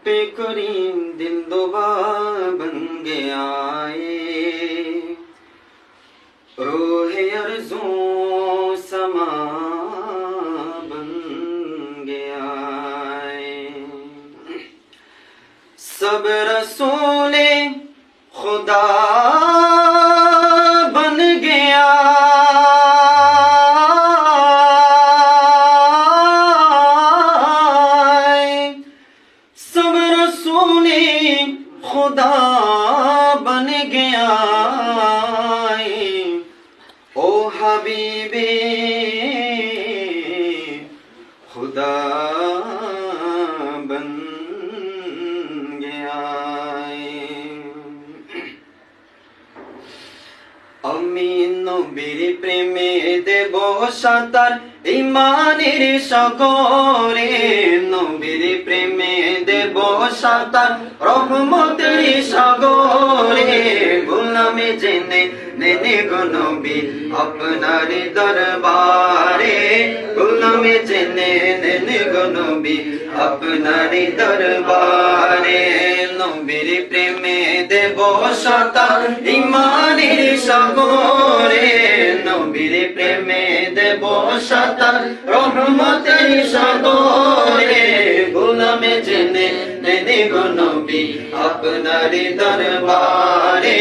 पे करीम दिल दुबा बन गया रोहे अर्ज़ू समा बन गया सब रसूले खुदा बन गया सब रसूले खुदा बन गया ओ हबीबे खुदा बन गया আমি নবীর প্রেমে দেব সাঁতার ঈমানের সাগরে নবীর প্রেমে দেব সাঁতার রহমতের সাগরে গোলামে জেনে নেনে গো নবী আপনার দরবারে গোলামে জেনে নেনে গো নবী আপনার দরবারে নবীর প্রেমে দেব সাঁতার ঈমানের সাগরে নবীর প্রেমে দেব সাঁতার রহমতের সাগরে গোলামে জেনে নেনে গো নবী আপনার দরবারে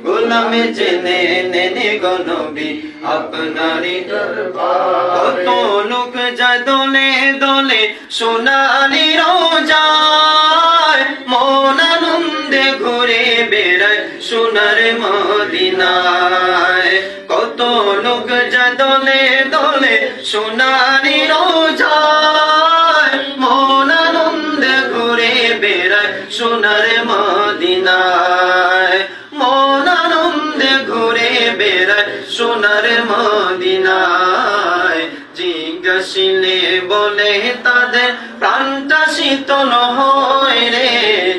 গোলামে জেনে নেনে গো নবী আপনার দরবারে কত লোক যায় দলে দলে সোনালি রোজায় মন আনন্দে ঘুরে বেড়ায় সোনার মদিনায় কত লোক যায় দলে দলে সোনালি রোজায় মন আনন্দে ঘুরে বেড়ায় সোনার মদিনায় মন আনন্দে ঘুরে বেড়ায় সোনার মদিনায় জিজ্ঞাসিলে বলে তাদের প্রাণটা শীতল হয় রে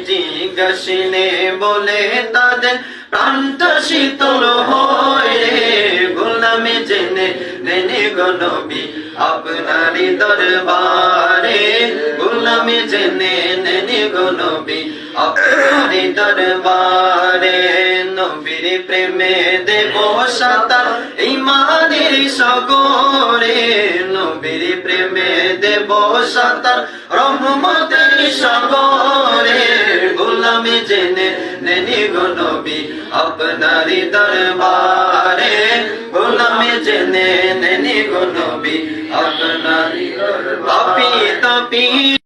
জিজ্ঞাসিলে বলে তাদের প্রাণটা শীতল হয় রে গোলামে জেনে নেনে গো নবী আপনারই দরবারে গোলামে জেনে নেনে গো নবী আপনারই দরবারে নবীর প্রেমে দেব সাঁতার ঈমানের সাগরে নবীর প্রেমে দেব সাঁতার রহমতের সাগরে গোলামে জেনে নেনে গো নবী আপনারই দরবারে গোলামে জেনে নেনে গো নবী আপনারই দরবারে তাপি